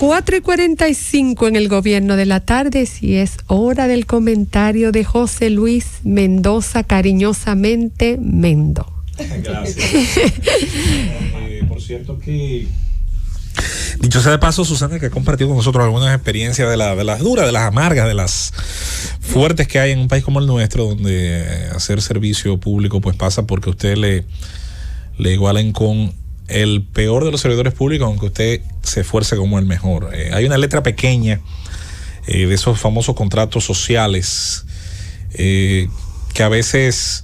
4:45 en el Gobierno de la Tarde, si es hora del comentario de José Luis Mendoza, cariñosamente Mendo. Gracias. Por cierto que, dicho sea de paso, Susana, que ha compartido con nosotros algunas experiencias de las duras, de las amargas, de las fuertes que hay en un país como el nuestro, donde hacer servicio público pues pasa porque usted le igualen con el peor de los servidores públicos, aunque usted se esfuerce como el mejor. Hay una letra pequeña de esos famosos contratos sociales que a veces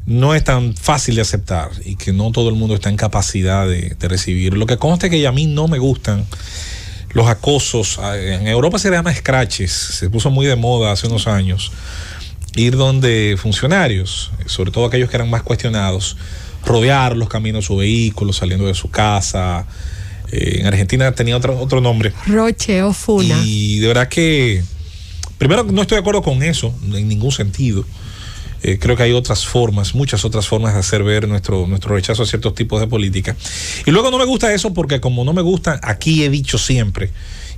no es tan fácil de aceptar y que no todo el mundo está en capacidad de recibir. Lo que consta es que a mí no me gustan los acosos. En Europa se llama scratches, se puso muy de moda hace unos años ir donde funcionarios, sobre todo aquellos que eran más cuestionados, rodear los caminos de su vehículo, saliendo de su casa. En Argentina tenía otro nombre. Roche o Funa. Y de verdad que, primero, no estoy de acuerdo con eso, en ningún sentido. Creo que hay otras formas, muchas otras formas de hacer ver nuestro rechazo a ciertos tipos de política. Y luego no me gusta eso porque como no me gusta, aquí he dicho siempre,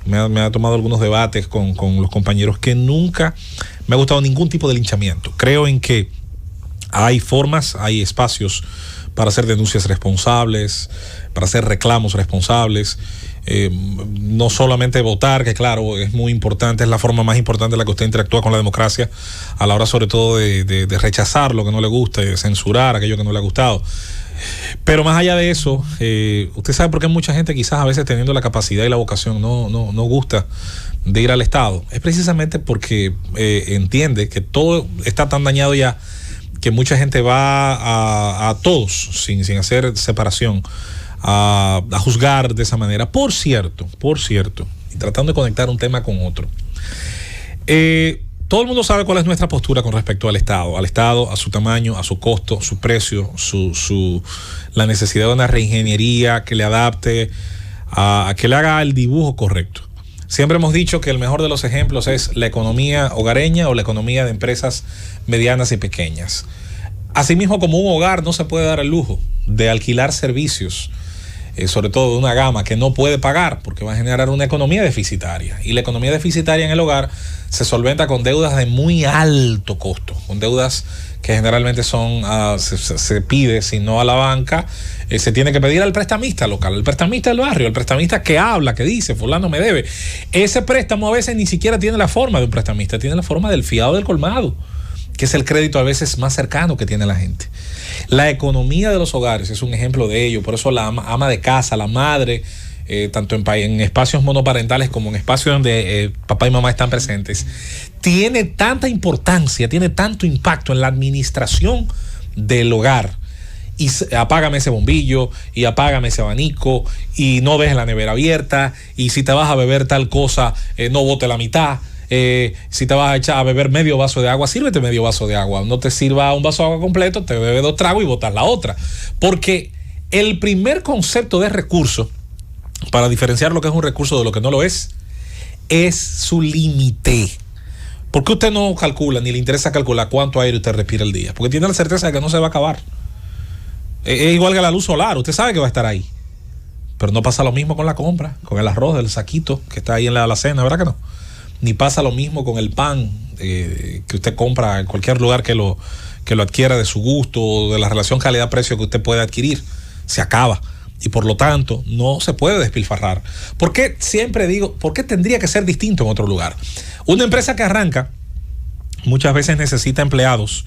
me ha tomado algunos debates con los compañeros, que nunca me ha gustado ningún tipo de linchamiento. Creo en que hay formas, hay espacios para hacer denuncias responsables, para hacer reclamos responsables. No solamente votar, que claro, es muy importante, es la forma más importante en la que usted interactúa con la democracia, a la hora sobre todo de rechazar lo que no le gusta y de censurar aquello que no le ha gustado. Pero más allá de eso, usted sabe por qué mucha gente, quizás a veces teniendo la capacidad y la vocación, no gusta de ir al Estado. Es precisamente porque entiende que todo está tan dañado ya que mucha gente va a todos sin hacer separación, a juzgar de esa manera. Por cierto, y tratando de conectar un tema con otro, todo el mundo sabe cuál es nuestra postura con respecto al Estado, a su tamaño, a su costo, su precio, la necesidad de una reingeniería que le adapte, a que le haga el dibujo correcto. Siempre hemos dicho que el mejor de los ejemplos es la economía hogareña o la economía de empresas medianas y pequeñas. Asimismo, como un hogar no se puede dar el lujo de alquilar servicios, sobre todo de una gama que no puede pagar, porque va a generar una economía deficitaria. Y la economía deficitaria en el hogar se solventa con deudas de muy alto costo, con deudas que generalmente son, se pide, si no a la banca, se tiene que pedir al prestamista local, el prestamista del barrio, el prestamista que habla, que dice, fulano me debe. Ese préstamo a veces ni siquiera tiene la forma de un prestamista, tiene la forma del fiado del colmado, que es el crédito a veces más cercano que tiene la gente. La economía de los hogares es un ejemplo de ello. Por eso la ama de casa, la madre, tanto en espacios monoparentales como en espacios donde papá y mamá están presentes, tiene tanta importancia, tiene tanto impacto en la administración del hogar. Y apágame ese bombillo, y apágame ese abanico, y no dejes la nevera abierta, y si te vas a beber tal cosa, no bote la mitad. Si te vas a echar a beber medio vaso de agua, sírvete medio vaso de agua. No te sirva un vaso de agua completo, te bebe 2 tragos y botas la otra. Porque el primer concepto de recurso, para diferenciar lo que es un recurso de lo que no lo es su límite. ¿Por qué usted no calcula, ni le interesa calcular cuánto aire usted respira al día? Porque tiene la certeza de que no se va a acabar. Es igual que la luz solar, usted sabe que va a estar ahí. Pero no pasa lo mismo con la compra, con el arroz del saquito que está ahí en la alacena, ¿verdad que no? Ni pasa lo mismo con el pan que usted compra en cualquier lugar que lo adquiera de su gusto o de la relación calidad-precio que usted puede adquirir. Se acaba. Y por lo tanto, no se puede despilfarrar. ¿Por qué siempre digo, por qué tendría que ser distinto en otro lugar? Una empresa que arranca muchas veces necesita empleados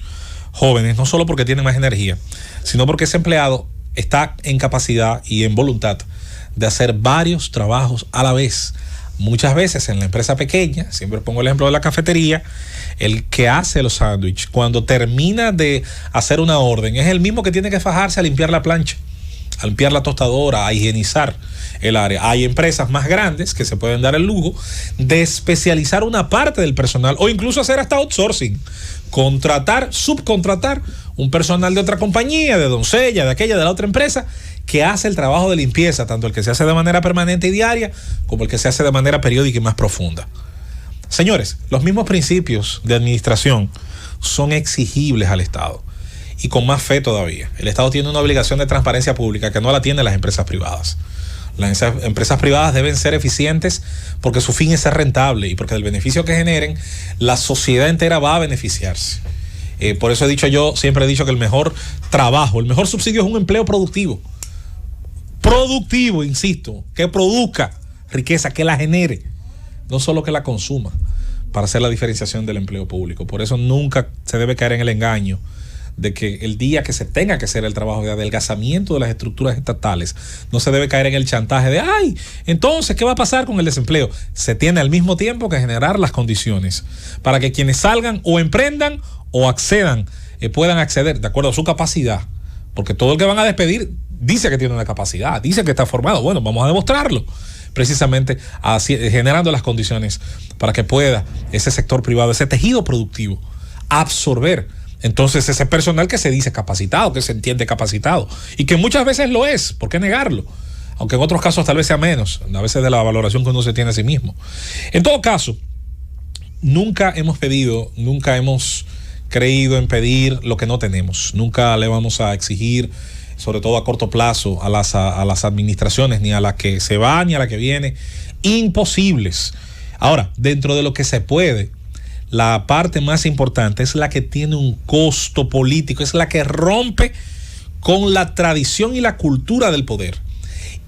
jóvenes, no solo porque tienen más energía, sino porque ese empleado está en capacidad y en voluntad de hacer varios trabajos a la vez. Muchas veces en la empresa pequeña, siempre pongo el ejemplo de la cafetería, el que hace los sándwiches, cuando termina de hacer una orden, es el mismo que tiene que fajarse a limpiar la plancha, a limpiar la tostadora, a higienizar el área. Hay empresas más grandes que se pueden dar el lujo de especializar una parte del personal o incluso hacer hasta outsourcing, subcontratar un personal de otra compañía, de doncella, de aquella, de la otra empresa, que hace el trabajo de limpieza, tanto el que se hace de manera permanente y diaria, como el que se hace de manera periódica y más profunda. Señores, los mismos principios de administración son exigibles al Estado, y con más fe todavía. El Estado tiene una obligación de transparencia pública que no la tienen las empresas privadas. Las empresas privadas deben ser eficientes porque su fin es ser rentable y porque del beneficio que generen, la sociedad entera va a beneficiarse. Por eso siempre he dicho que el mejor trabajo, el mejor subsidio es un empleo productivo. Productivo, insisto, que produzca riqueza, que la genere, no solo que la consuma, para hacer la diferenciación del empleo público. Por eso nunca se debe caer en el engaño de que el día que se tenga que hacer el trabajo de adelgazamiento de las estructuras estatales, no se debe caer en el chantaje de, entonces, ¿qué va a pasar con el desempleo? Se tiene al mismo tiempo que generar las condiciones para que quienes salgan o emprendan o accedan, puedan acceder de acuerdo a su capacidad, porque todo el que van a despedir dice que tiene una capacidad, dice que está formado. Bueno, vamos a demostrarlo, precisamente así, generando las condiciones para que pueda ese sector privado, ese tejido productivo, absorber entonces ese personal que se dice capacitado, que se entiende capacitado y que muchas veces lo es. ¿Por qué negarlo? Aunque en otros casos tal vez sea menos, a veces de la valoración que uno se tiene a sí mismo. En todo caso, nunca hemos creído en pedir lo que no tenemos. Nunca le vamos a exigir, sobre todo a corto plazo, a las administraciones, ni a la que se va ni a la que viene, imposibles. Ahora, dentro de lo que se puede, la parte más importante es la que tiene un costo político, es la que rompe con la tradición y la cultura del poder.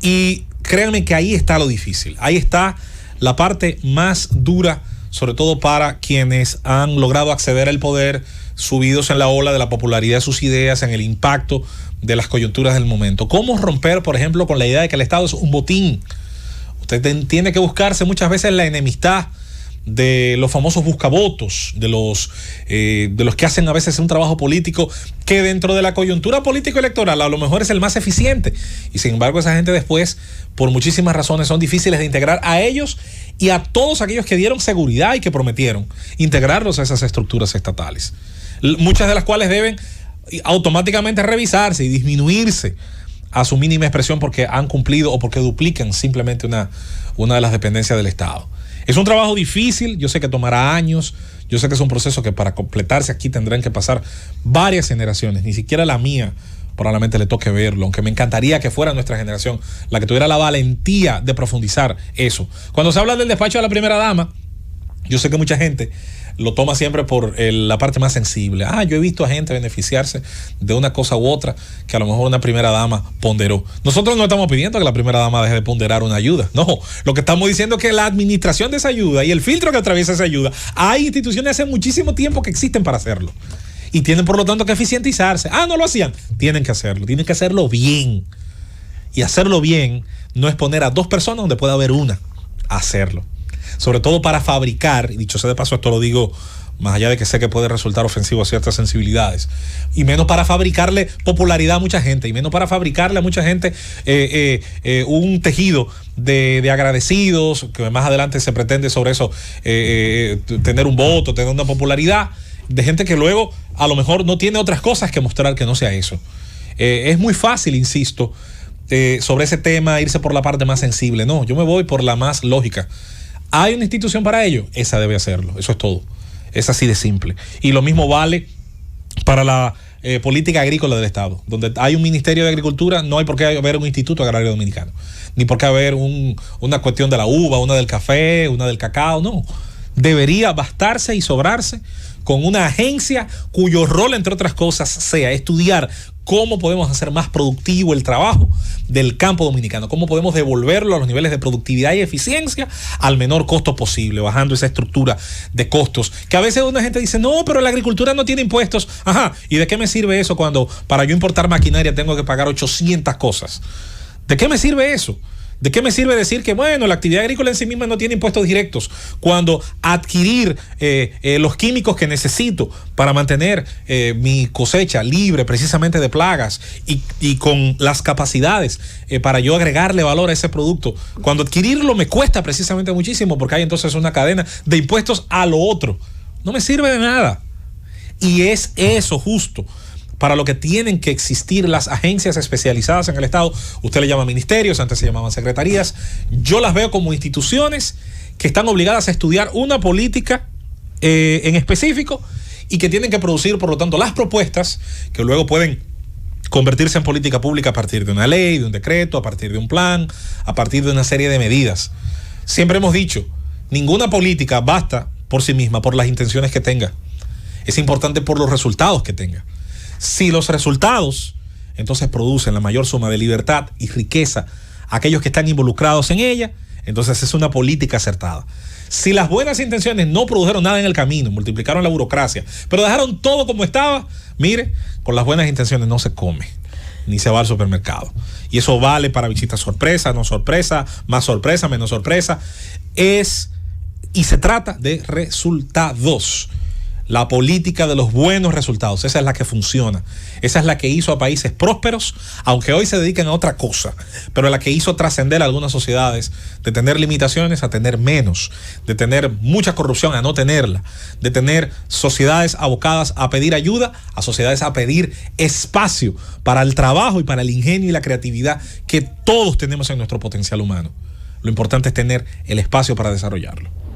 Y créanme que ahí está lo difícil, ahí está la parte más dura, sobre todo para quienes han logrado acceder al poder, subidos en la ola de la popularidad de sus ideas, en el impacto de las coyunturas del momento. ¿Cómo romper, por ejemplo, con la idea de que el Estado es un botín? Usted tiene que buscarse muchas veces la enemistad de los famosos buscavotos, de los que hacen a veces un trabajo político que dentro de la coyuntura político-electoral a lo mejor es el más eficiente, y sin embargo esa gente después, por muchísimas razones, son difíciles de integrar a ellos y a todos aquellos que dieron seguridad y que prometieron integrarlos a esas estructuras estatales, muchas de las cuales deben automáticamente revisarse y disminuirse a su mínima expresión porque han cumplido o porque duplican simplemente una de las dependencias del Estado. Es un trabajo difícil, yo sé que tomará años, yo sé que es un proceso que para completarse aquí tendrán que pasar varias generaciones, ni siquiera la mía probablemente le toque verlo, aunque me encantaría que fuera nuestra generación la que tuviera la valentía de profundizar eso. Cuando se habla del despacho de la primera dama, yo sé que mucha gente lo toma siempre por la parte más sensible. Yo he visto a gente beneficiarse de una cosa u otra que a lo mejor una primera dama ponderó. Nosotros no estamos pidiendo que la primera dama deje de ponderar una ayuda. No, lo que estamos diciendo es que la administración de esa ayuda y el filtro que atraviesa esa ayuda, hay instituciones hace muchísimo tiempo que existen para hacerlo. Y tienen por lo tanto que eficientizarse. No lo hacían. Tienen que hacerlo bien. Y hacerlo bien no es poner a 2 personas donde pueda haber una a hacerlo. Sobre todo para fabricar, y dicho sea de paso, esto lo digo más allá de que sé que puede resultar ofensivo a ciertas sensibilidades, y menos para fabricarle popularidad a mucha gente, y menos para fabricarle a mucha gente un tejido de agradecidos, que más adelante se pretende sobre eso tener un voto, tener una popularidad, de gente que luego a lo mejor no tiene otras cosas que mostrar que no sea eso. Es muy fácil, insisto, sobre ese tema irse por la parte más sensible. No, yo me voy por la más lógica. ¿Hay una institución para ello? Esa debe hacerlo, eso es todo. Es así de simple. Y lo mismo vale para la política agrícola del Estado. Donde hay un Ministerio de Agricultura, no hay por qué haber un Instituto Agrario Dominicano. Ni por qué haber una cuestión de la uva, una del café, una del cacao, no. Debería bastarse y sobrarse con una agencia cuyo rol, entre otras cosas, sea estudiar cómo podemos hacer más productivo el trabajo del campo dominicano, cómo podemos devolverlo a los niveles de productividad y eficiencia al menor costo posible, bajando esa estructura de costos, que a veces una gente dice, no, pero la agricultura no tiene impuestos. ¿Y de qué me sirve eso cuando para yo importar maquinaria tengo que pagar 800 cosas? ¿De qué me sirve eso? ¿De qué me sirve decir que, bueno, la actividad agrícola en sí misma no tiene impuestos directos cuando adquirir los químicos que necesito para mantener mi cosecha libre precisamente de plagas y con las capacidades para yo agregarle valor a ese producto? Cuando adquirirlo me cuesta precisamente muchísimo porque hay entonces una cadena de impuestos a lo otro. No me sirve de nada. Y es eso justo para lo que tienen que existir las agencias especializadas en el Estado. Usted le llama ministerios, antes se llamaban secretarías. Yo las veo como instituciones que están obligadas a estudiar una política en específico y que tienen que producir, por lo tanto, las propuestas que luego pueden convertirse en política pública a partir de una ley, de un decreto, a partir de un plan, a partir de una serie de medidas. Siempre hemos dicho, ninguna política basta por sí misma, por las intenciones que tenga. Es importante por los resultados que tenga. Si los resultados entonces producen la mayor suma de libertad y riqueza a aquellos que están involucrados en ella, entonces es una política acertada. Si las buenas intenciones no produjeron nada en el camino, multiplicaron la burocracia, pero dejaron todo como estaba, mire, con las buenas intenciones no se come, ni se va al supermercado. Y eso vale para visitas sorpresa, no sorpresa, más sorpresa, menos sorpresa. Y se trata de resultados. La política de los buenos resultados, esa es la que funciona. Esa es la que hizo a países prósperos, aunque hoy se dedican a otra cosa, pero la que hizo trascender a algunas sociedades de tener limitaciones a tener menos, de tener mucha corrupción a no tenerla, de tener sociedades abocadas a pedir ayuda, a sociedades a pedir espacio para el trabajo y para el ingenio y la creatividad que todos tenemos en nuestro potencial humano. Lo importante es tener el espacio para desarrollarlo.